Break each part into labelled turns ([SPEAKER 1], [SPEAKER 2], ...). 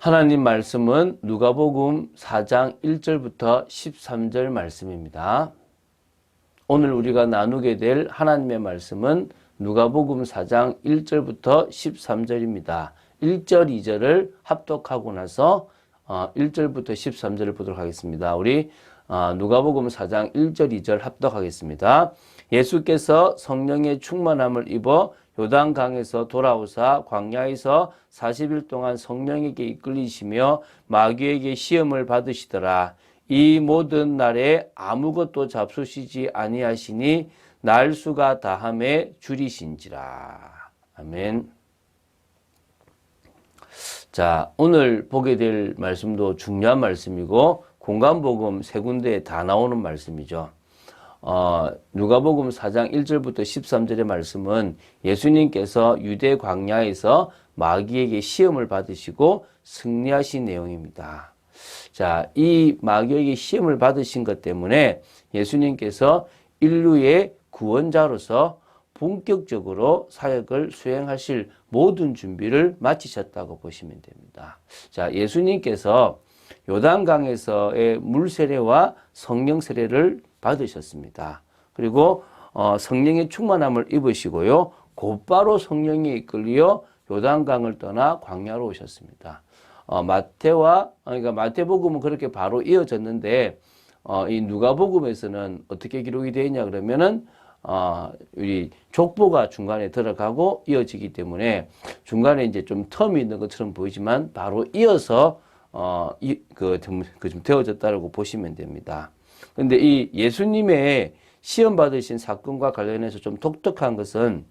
[SPEAKER 1] 하나님 말씀은 누가복음 4장 1절부터 13절 말씀입니다. 오늘 우리가 나누게 될 하나님의 말씀은 누가복음 4장 1절부터 13절입니다. 1절, 2절을 합독하고 나서 1절부터 13절을 보도록 하겠습니다. 우리 누가복음 4장 1절, 2절 합독하겠습니다. 예수께서 성령의 충만함을 입어 요단강에서 돌아오사 광야에서 40일 동안 성령에게 이끌리시며 마귀에게 시험을 받으시더라. 이 모든 날에 아무것도 잡수시지 아니하시니 날수가 다함에 줄이신지라. 아멘. 자, 오늘 보게 될 말씀도 중요한 말씀이고 공간복음 세 군데에 다 나오는 말씀이죠. 누가복음 4장 1절부터 13절의 말씀은 예수님께서 유대 광야에서 마귀에게 시험을 받으시고 승리하신 내용입니다. 자, 이 마귀에게 시험을 받으신 것 때문에 예수님께서 인류의 구원자로서 본격적으로 사역을 수행하실 모든 준비를 마치셨다고 보시면 됩니다. 자, 예수님께서 요단강에서의 물 세례와 성령 세례를 받으셨습니다. 그리고 성령의 충만함을 입으시고요. 곧바로 성령에 이끌려 요단강을 떠나 광야로 오셨습니다. 그러니까 마태복음은 그렇게 바로 이어졌는데 이 누가복음에서는 어떻게 기록이 되어 있냐 그러면은 우리 족보가 중간에 들어가고 이어지기 때문에 중간에 이제 좀 텀이 있는 것처럼 보이지만 바로 이어서 좀 되어졌다고 보시면 됩니다. 근데 이 예수님의 시험 받으신 사건과 관련해서 좀 독특한 것은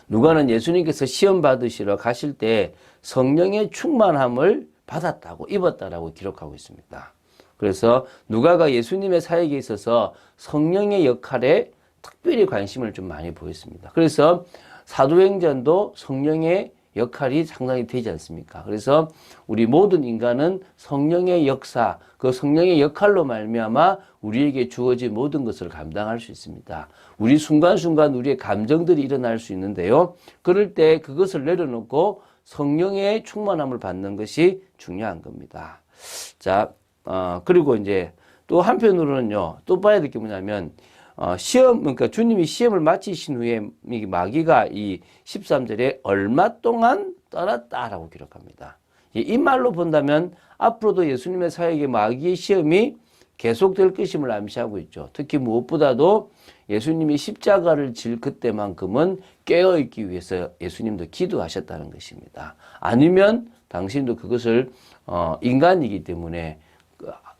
[SPEAKER 1] 누가는 예수님께서 시험 받으시러 가실 때 성령의 충만함을 받았다고 입었다라고 기록하고 있습니다. 그래서 누가가 예수님의 사역에 있어서 성령의 역할에 특별히 관심을 좀 많이 보였습니다. 그래서 사도행전도 성령의 역할이 상당히 되지 않습니까? 그래서 우리 모든 인간은 성령의 역사, 그 성령의 역할로 말미암아 우리에게 주어진 모든 것을 감당할 수 있습니다. 우리 순간순간 우리의 감정들이 일어날 수 있는데요. 그럴 때 그것을 내려놓고 성령의 충만함을 받는 것이 중요한 겁니다. 자, 그리고 이제 또 한편으로는요, 또 봐야 될 게 뭐냐면, 그러니까 주님이 시험을 마치신 후에 마귀가 이 13절에 얼마 동안 떠났다라고 기록합니다. 이 말로 본다면 앞으로도 예수님의 사역에 마귀의 시험이 계속될 것임을 암시하고 있죠. 특히 무엇보다도 예수님이 십자가를 질 그때만큼은 깨어있기 위해서 예수님도 기도하셨다는 것입니다. 아니면 당신도 그것을 인간이기 때문에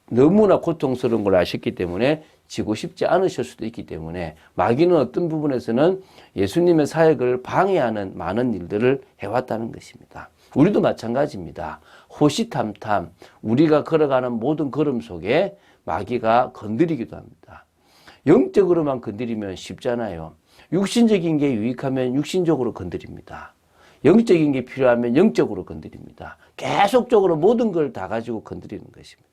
[SPEAKER 1] 너무나 고통스러운 걸 아셨기 때문에 지고 싶지 않으실 수도 있기 때문에 마귀는 어떤 부분에서는 예수님의 사역을 방해하는 많은 일들을 해왔다는 것입니다. 우리도 마찬가지입니다. 호시탐탐 우리가 걸어가는 모든 걸음 속에 마귀가 건드리기도 합니다. 영적으로만 건드리면 쉽잖아요. 육신적인 게 유익하면 육신적으로 건드립니다. 영적인 게 필요하면 영적으로 건드립니다. 계속적으로 모든 걸 다 가지고 건드리는 것입니다.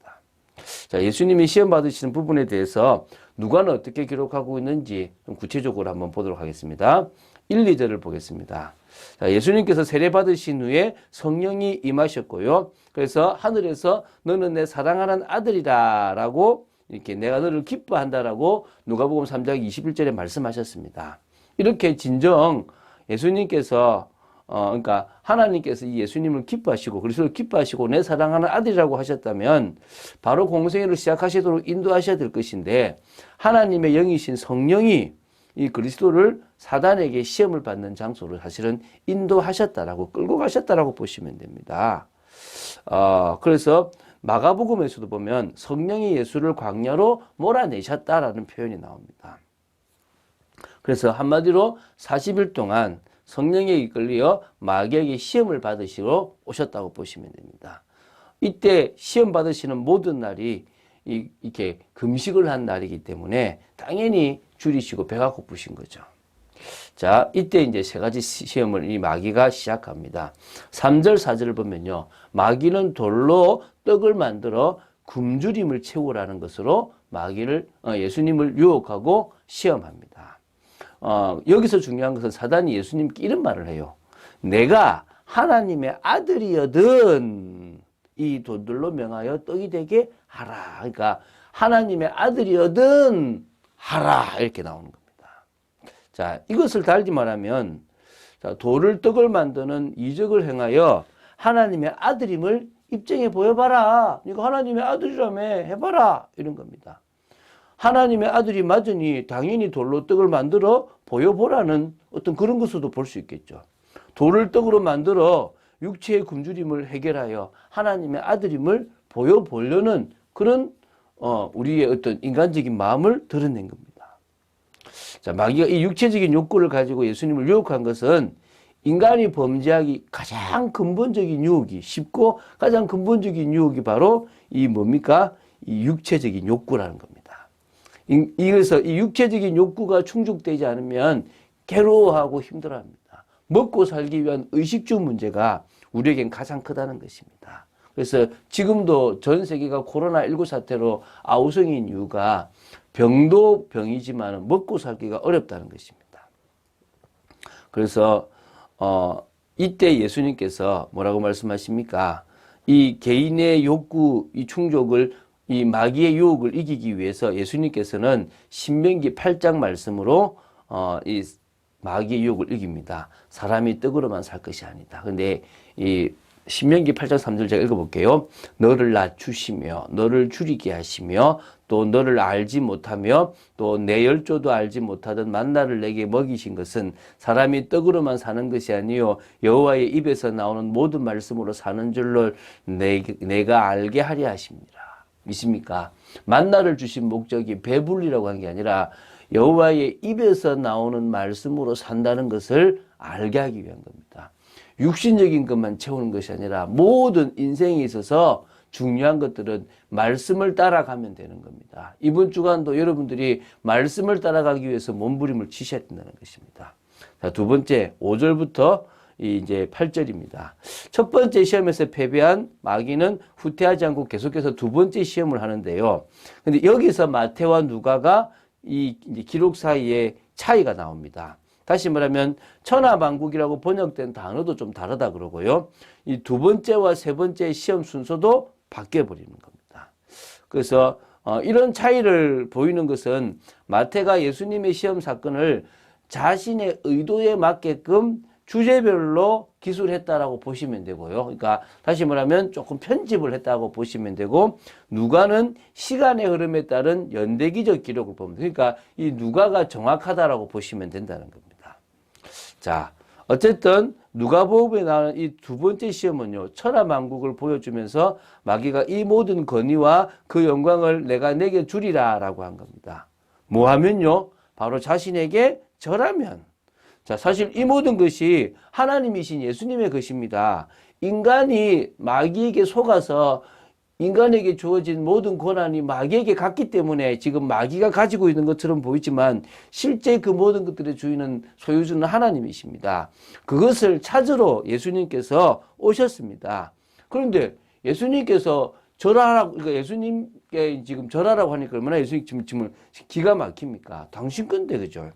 [SPEAKER 1] 자, 예수님이 시험 받으시는 부분에 대해서 누가는 어떻게 기록하고 있는지 좀 구체적으로 한번 보도록 하겠습니다. 1, 2절을 보겠습니다. 자, 예수님께서 세례 받으신 후에 성령이 임하셨고요. 그래서 하늘에서 너는 내 사랑하는 아들이다 라고 이렇게 내가 너를 기뻐한다라고 누가복음 3장 21절에 말씀하셨습니다. 이렇게 진정 예수님께서 그러니까 하나님께서 이 예수님을 기뻐하시고 그리스도를 기뻐하시고 내 사랑하는 아들이라고 하셨다면 바로 공생애를 시작하시도록 인도하셔야 될 것인데 하나님의 영이신 성령이 이 그리스도를 사단에게 시험을 받는 장소를 사실은 인도하셨다라고 끌고 가셨다라고 보시면 됩니다. 그래서 마가복음에서도 보면 성령이 예수를 광야로 몰아내셨다라는 표현이 나옵니다. 그래서 한마디로 40일 동안 성령에 이끌려 마귀에게 시험을 받으시러 오셨다고 보시면 됩니다. 이때 시험 받으시는 모든 날이 이렇게 금식을 한 날이기 때문에 당연히 줄이시고 배가 고프신 거죠. 자, 이때 이제 세 가지 시험을 이 마귀가 시작합니다. 3절, 4절을 보면요. 마귀는 돌로 떡을 만들어 굶주림을 채우라는 것으로 예수님을 유혹하고 시험합니다. 여기서 중요한 것은 사단이 예수님께 이런 말을 해요. 내가 하나님의 아들이여든 이 돈들로 명하여 떡이 되게 하라. 그러니까 하나님의 아들이여든 하라 이렇게 나오는 겁니다. 자, 이것을 달리 말하면 자, 돌을 떡을 만드는 이적을 행하여 하나님의 아들임을 입증해 보여봐라. 이거 하나님의 아들이라며 해봐라 이런 겁니다. 하나님의 아들이 맞으니 당연히 돌로 떡을 만들어 보여보라는 어떤 그런 것으로도 볼 수 있겠죠. 돌을 떡으로 만들어 육체의 굶주림을 해결하여 하나님의 아들임을 보여보려는 그런 우리의 어떤 인간적인 마음을 드러낸 겁니다. 자, 마귀가 이 육체적인 욕구를 가지고 예수님을 유혹한 것은 인간이 범죄하기 가장 근본적인 유혹이 쉽고 가장 근본적인 유혹이 바로 이 뭡니까? 이 육체적인 욕구라는 겁니다. 그래서 이 육체적인 욕구가 충족되지 않으면 괴로워하고 힘들어합니다. 먹고 살기 위한 의식주 문제가 우리에겐 가장 크다는 것입니다. 그래서 지금도 전 세계가 코로나19 사태로 아우성인 이유가 병도 병이지만 먹고 살기가 어렵다는 것입니다. 그래서 이때 예수님께서 뭐라고 말씀하십니까? 이 개인의 욕구, 이 충족을 이 마귀의 유혹을 이기기 위해서 예수님께서는 신명기 8장 말씀으로 이 마귀의 유혹을 이깁니다. 사람이 떡으로만 살 것이 아니다. 근데 이 신명기 8장 3절 제가 읽어볼게요. 너를 낮추시며 너를 줄이게 하시며 또 너를 알지 못하며 또 내 열조도 알지 못하던 만나를 내게 먹이신 것은 사람이 떡으로만 사는 것이 아니요 여호와의 입에서 나오는 모든 말씀으로 사는 줄로 내가 알게 하려 하십니다. 믿습니까? 만나를 주신 목적이 배불리라고 한 게 아니라 여호와의 입에서 나오는 말씀으로 산다는 것을 알게 하기 위한 겁니다. 육신적인 것만 채우는 것이 아니라 모든 인생에 있어서 중요한 것들은 말씀을 따라가면 되는 겁니다. 이번 주간도 여러분들이 말씀을 따라가기 위해서 몸부림을 치셔야 된다는 것입니다. 자, 두 번째 5절부터 이제 8절입니다. 첫 번째 시험에서 패배한 마귀는 후퇴하지 않고 계속해서 두 번째 시험을 하는데요. 근데 여기서 마태와 누가가 이 기록 사이에 차이가 나옵니다. 다시 말하면 천하만국이라고 번역된 단어도 좀 다르다 그러고요. 이 두 번째와 세 번째 시험 순서도 바뀌어 버리는 겁니다. 그래서 이런 차이를 보이는 것은 마태가 예수님의 시험 사건을 자신의 의도에 맞게끔 주제별로 기술했다라고 보시면 되고요. 그러니까 다시 말하면 조금 편집을 했다고 보시면 되고, 누가는 시간의 흐름에 따른 연대기적 기록을 봅니다. 그러니까 이 누가가 정확하다라고 보시면 된다는 겁니다. 자, 어쨌든 누가복음에 나오는 이 두 번째 시험은요, 천하만국을 보여주면서 마귀가 이 모든 권위와 그 영광을 내가 내게 주리라라고 한 겁니다. 뭐 하면요? 바로 자신에게 절하면. 자, 사실 이 모든 것이 하나님이신 예수님의 것입니다. 인간이 마귀에게 속아서 인간에게 주어진 모든 권한이 마귀에게 갔기 때문에 지금 마귀가 가지고 있는 것처럼 보이지만 실제 그 모든 것들의 주인은 소유주는 하나님이십니다. 그것을 찾으러 예수님께서 오셨습니다. 그런데 예수님께서 절하라고, 그러니까 예수님께 지금 절하라고 하니까 얼마나 예수님 지금 기가 막힙니까? 당신 건데, 그죠?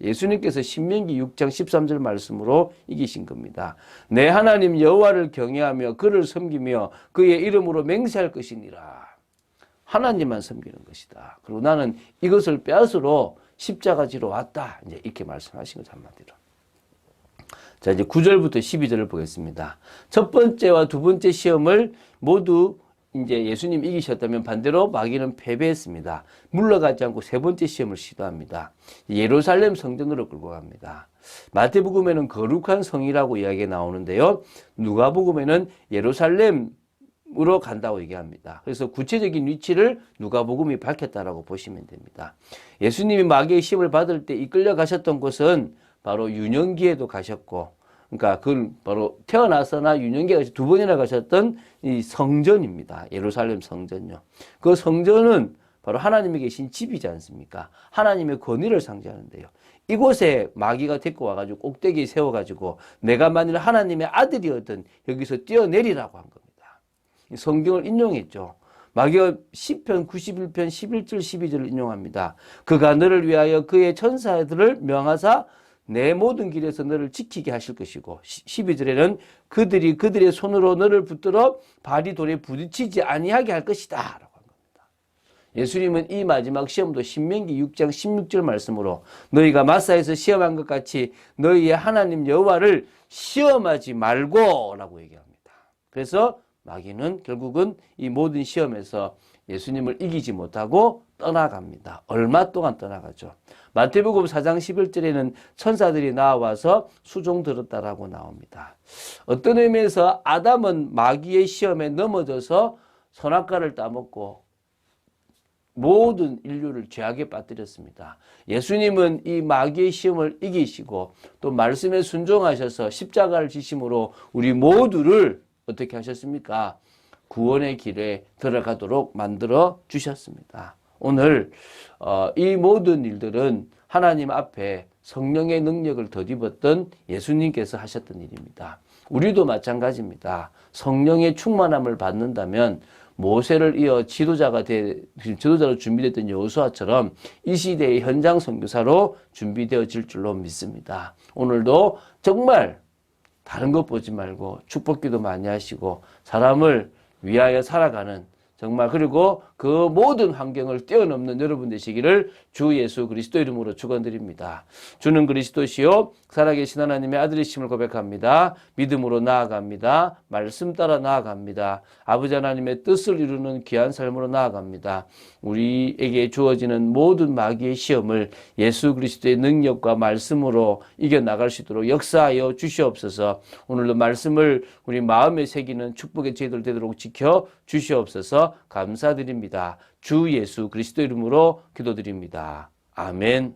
[SPEAKER 1] 예수님께서 신명기 6장 13절 말씀으로 이기신 겁니다. 내 하나님 여호와를 경외하며 그를 섬기며 그의 이름으로 맹세할 것이니라. 하나님만 섬기는 것이다. 그리고 나는 이것을 빼앗으러 십자가 지러 왔다. 이제 이렇게 말씀하신 거죠, 한마디로. 자, 이제 9절부터 12절을 보겠습니다. 첫 번째와 두 번째 시험을 모두 이제 예수님 이기셨다면 반대로 마귀는 패배했습니다. 물러가지 않고 세 번째 시험을 시도합니다. 예루살렘 성전으로 끌고 갑니다. 마태복음에는 거룩한 성이라고 이야기가 나오는데요. 누가복음에는 예루살렘으로 간다고 얘기합니다. 그래서 구체적인 위치를 누가복음이 밝혔다라고 보시면 됩니다. 예수님이 마귀의 시험을 받을 때 이끌려 가셨던 곳은 바로 유년기에도 가셨고, 그러니까 그건 바로 태어나서나 유년기에 두 번이나 가셨던 이 성전입니다. 예루살렘 성전요. 그 성전은 바로 하나님이 계신 집이지 않습니까? 하나님의 권위를 상징하는데요. 이곳에 마귀가 데리고 와가지고 꼭대기에 세워가지고 내가 만일 하나님의 아들이었던 여기서 뛰어내리라고 한 겁니다. 성경을 인용했죠. 마귀가 시편 91편 11절 12절을 인용합니다. 그가 너를 위하여 그의 천사들을 명하사 내 모든 길에서 너를 지키게 하실 것이고 12절에는 그들이 그들의 손으로 너를 붙들어 발이 돌에 부딪히지 아니하게 할 것이다 라고 한 겁니다. 예수님은 이 마지막 시험도 신명기 6장 16절 말씀으로 너희가 마사에서 시험한 것 같이 너희의 하나님 여호와를 시험하지 말고 라고 얘기합니다. 그래서 마귀는 결국은 이 모든 시험에서 예수님을 이기지 못하고 떠나갑니다. 얼마 동안 떠나가죠. 마태복음 4장 11절에는 천사들이 나와서 수종 들었다라고 나옵니다. 어떤 의미에서 아담은 마귀의 시험에 넘어져서 선악과를 따먹고 모든 인류를 죄악에 빠뜨렸습니다. 예수님은 이 마귀의 시험을 이기시고 또 말씀에 순종하셔서 십자가를 지심으로 우리 모두를 어떻게 하셨습니까? 구원의 길에 들어가도록 만들어 주셨습니다. 오늘 이 모든 일들은 하나님 앞에 성령의 능력을 덧입었던 예수님께서 하셨던 일입니다. 우리도 마찬가지입니다. 성령의 충만함을 받는다면 모세를 이어 지도자로 준비됐던 여호수아처럼 이 시대의 현장 선교사로 준비되어질 줄로 믿습니다. 오늘도 정말 다른 것 보지 말고 축복기도 많이 하시고 사람을 위하여 살아가는 정말 그리고 그 모든 환경을 뛰어넘는 여러분 되시기를 주 예수 그리스도 이름으로 축원드립니다. 주는 그리스도시요 살아계신 하나님의 아들이심을 고백합니다. 믿음으로 나아갑니다. 말씀 따라 나아갑니다. 아버지 하나님의 뜻을 이루는 귀한 삶으로 나아갑니다. 우리에게 주어지는 모든 마귀의 시험을 예수 그리스도의 능력과 말씀으로 이겨나갈 수 있도록 역사하여 주시옵소서. 오늘도 말씀을 우리 마음에 새기는 축복의 제도를 되도록 지켜 주시옵소서. 감사드립니다. 주 예수 그리스도 이름으로 기도드립니다. 아멘.